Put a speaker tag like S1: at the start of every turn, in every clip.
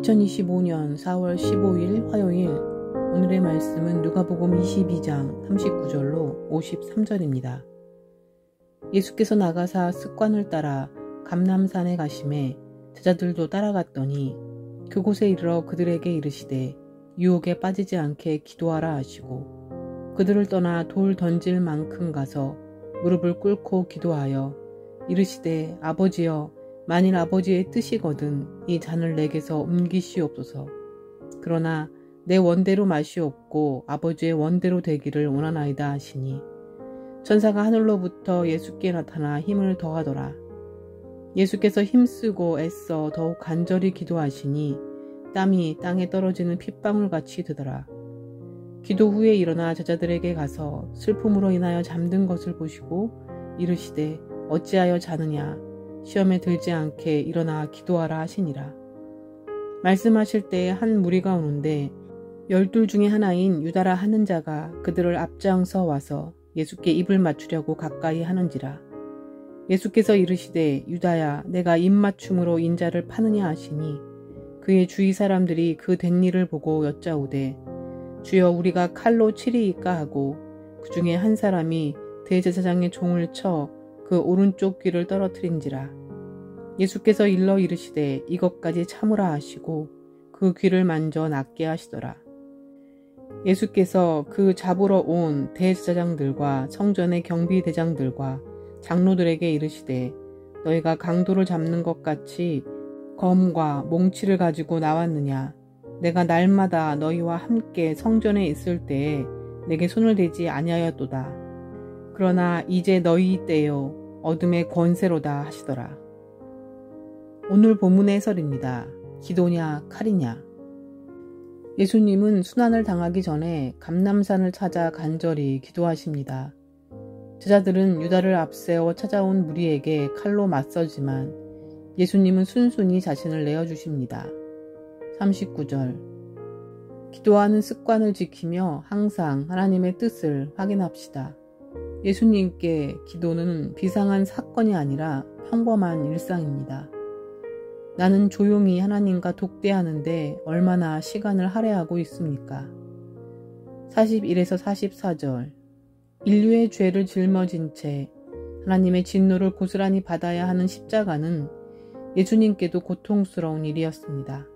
S1: 2025년 4월 15일 화요일, 오늘의 말씀은 누가복음 22장 39절로 53절입니다. 예수께서 나가사 습관을 따라 감람산에 가심에 제자들도 따라갔더니 그곳에 이르러 그들에게 이르시되 유혹에 빠지지 않게 기도하라 하시고, 그들을 떠나 돌 던질 만큼 가서 무릎을 꿇고 기도하여 이르시되 아버지여, 만일 아버지의 뜻이거든 이 잔을 내게서 옮기시옵소서. 그러나 내 원대로 마시옵고 아버지의 원대로 되기를 원하나이다 하시니, 천사가 하늘로부터 예수께 나타나 힘을 더하더라. 예수께서 힘쓰고 애써 더욱 간절히 기도하시니 땀이 땅에 떨어지는 핏방울같이 되더라. 기도 후에 일어나 제자들에게 가서 슬픔으로 인하여 잠든 것을 보시고 이르시되 어찌하여 자느냐, 시험에 들지 않게 일어나 기도하라 하시니라. 말씀하실 때에 한 무리가 오는데 12 중에 하나인 유다라 하는 자가 그들을 앞장서 와서 예수께 입을 맞추려고 가까이 하는지라. 예수께서 이르시되 유다야, 내가 입맞춤으로 인자를 파느냐 하시니, 그의 주위 사람들이 그 된 일을 보고 여짜오되 주여, 우리가 칼로 치리이까 하고, 그 중에 한 사람이 대제사장의 종을 쳐 그 오른쪽 귀를 떨어뜨린지라. 예수께서 일러 이르시되 이것까지 참으라 하시고 그 귀를 만져 낫게 하시더라. 예수께서 그 잡으러 온 대제사장들과 성전의 경비대장들과 장로들에게 이르시되 너희가 강도를 잡는 것 같이 검과 몽치를 가지고 나왔느냐? 내가 날마다 너희와 함께 성전에 있을 때에 내게 손을 대지 아니하였도다. 그러나 이제 너희 때요 어둠의 권세로다 하시더라. 오늘 본문의 해설입니다. 기도냐 칼이냐. 예수님은 순환을 당하기 전에 감람산을 찾아 간절히 기도하십니다. 제자들은 유다를 앞세워 찾아온 무리에게 칼로 맞서지만 예수님은 순순히 자신을 내어주십니다. 39절. 기도하는 습관을 지키며 항상 하나님의 뜻을 확인합시다. 예수님께 기도는 비상한 사건이 아니라 평범한 일상입니다. 나는 조용히 하나님과 독대하는데 얼마나 시간을 할애하고 있습니까? 41에서 44절. 인류의 죄를 짊어진 채 하나님의 진노를 고스란히 받아야 하는 십자가는 예수님께도 고통스러운 일이었습니다.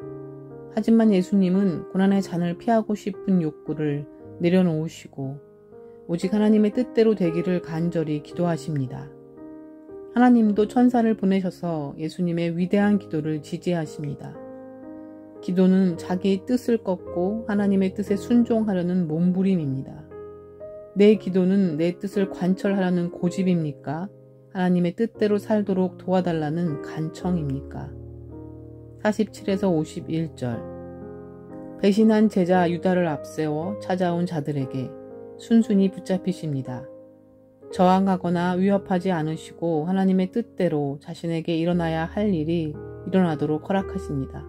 S1: 하지만 예수님은 고난의 잔을 피하고 싶은 욕구를 내려놓으시고 오직 하나님의 뜻대로 되기를 간절히 기도하십니다. 하나님도 천사를 보내셔서 예수님의 위대한 기도를 지지하십니다. 기도는 자기의 뜻을 꺾고 하나님의 뜻에 순종하려는 몸부림입니다. 내 기도는 내 뜻을 관철하려는 고집입니까? 하나님의 뜻대로 살도록 도와달라는 간청입니까? 47에서 51절. 배신한 제자 유다를 앞세워 찾아온 자들에게 순순히 붙잡히십니다. 저항하거나 위협하지 않으시고 하나님의 뜻대로 자신에게 일어나야 할 일이 일어나도록 허락하십니다.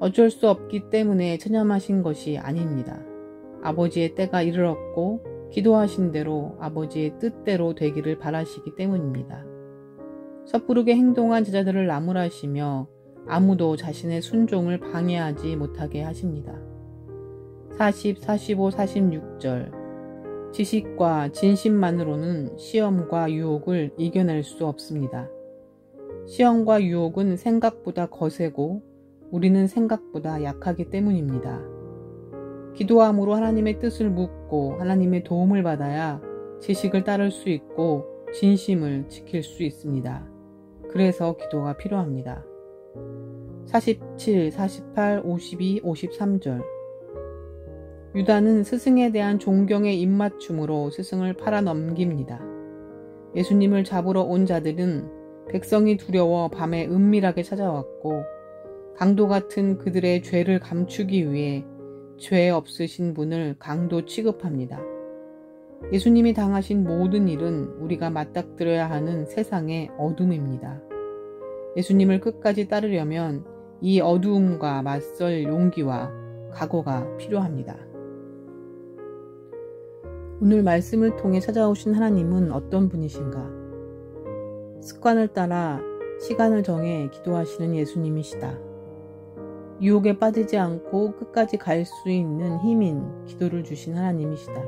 S1: 어쩔 수 없기 때문에 체념하신 것이 아닙니다. 아버지의 때가 이르렀고 기도하신 대로 아버지의 뜻대로 되기를 바라시기 때문입니다. 섣부르게 행동한 제자들을 나무라시며 아무도 자신의 순종을 방해하지 못하게 하십니다. 40, 45, 46절. 지식과 진심만으로는 시험과 유혹을 이겨낼 수 없습니다. 시험과 유혹은 생각보다 거세고 우리는 생각보다 약하기 때문입니다. 기도함으로 하나님의 뜻을 묻고 하나님의 도움을 받아야 지식을 따를 수 있고 진심을 지킬 수 있습니다. 그래서 기도가 필요합니다. 47, 48, 52, 53절. 유다는 스승에 대한 존경의 입맞춤으로 스승을 팔아넘깁니다. 예수님을 잡으러 온 자들은 백성이 두려워 밤에 은밀하게 찾아왔고 강도 같은 그들의 죄를 감추기 위해 죄 없으신 분을 강도 취급합니다. 예수님이 당하신 모든 일은 우리가 맞닥뜨려야 하는 세상의 어둠입니다. 예수님을 끝까지 따르려면 이 어두움과 맞설 용기와 각오가 필요합니다. 오늘 말씀을 통해 찾아오신 하나님은 어떤 분이신가? 습관을 따라 시간을 정해 기도하시는 예수님이시다. 유혹에 빠지지 않고 끝까지 갈 수 있는 힘인 기도를 주신 하나님이시다.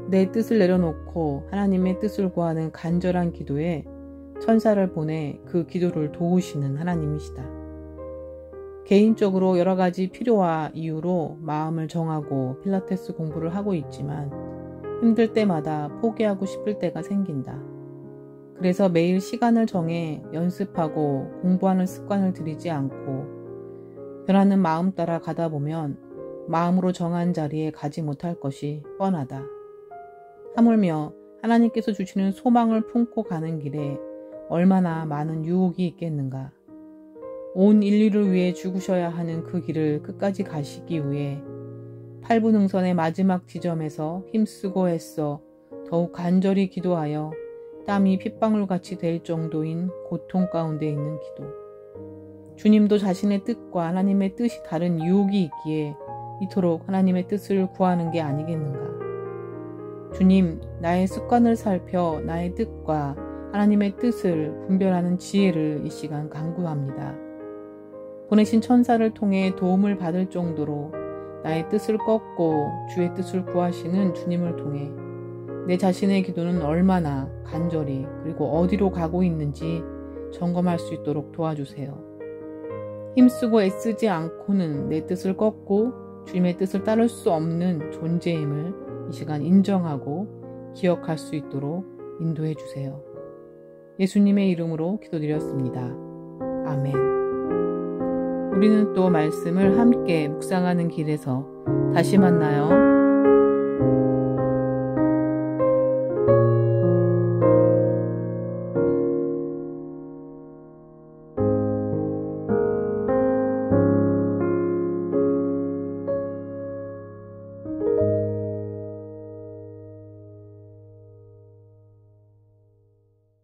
S1: 내 뜻을 내려놓고 하나님의 뜻을 구하는 간절한 기도에 천사를 보내 그 기도를 도우시는 하나님이시다. 개인적으로 여러 가지 필요와 이유로 마음을 정하고 필라테스 공부를 하고 있지만 힘들 때마다 포기하고 싶을 때가 생긴다. 그래서 매일 시간을 정해 연습하고 공부하는 습관을 들이지 않고 변하는 마음 따라 가다 보면 마음으로 정한 자리에 가지 못할 것이 뻔하다. 하물며 하나님께서 주시는 소망을 품고 가는 길에 얼마나 많은 유혹이 있겠는가. 온 인류를 위해 죽으셔야 하는 그 길을 끝까지 가시기 위해 8분 응선의 마지막 지점에서 힘쓰고 애써 더욱 간절히 기도하여 땀이 핏방울같이 될 정도인 고통 가운데 있는 기도. 주님도 자신의 뜻과 하나님의 뜻이 다른 유혹이 있기에 이토록 하나님의 뜻을 구하는 게 아니겠는가. 주님, 나의 습관을 살펴 나의 뜻과 하나님의 뜻을 분별하는 지혜를 이 시간 간구합니다. 보내신 천사를 통해 도움을 받을 정도로 나의 뜻을 꺾고 주의 뜻을 구하시는 주님을 통해 내 자신의 기도는 얼마나 간절히 그리고 어디로 가고 있는지 점검할 수 있도록 도와주세요. 힘쓰고 애쓰지 않고는 내 뜻을 꺾고 주님의 뜻을 따를 수 없는 존재임을 이 시간 인정하고 기억할 수 있도록 인도해 주세요. 예수님의 이름으로 기도드렸습니다. 아멘. 우리는 또 말씀을 함께 묵상하는 길에서 다시 만나요.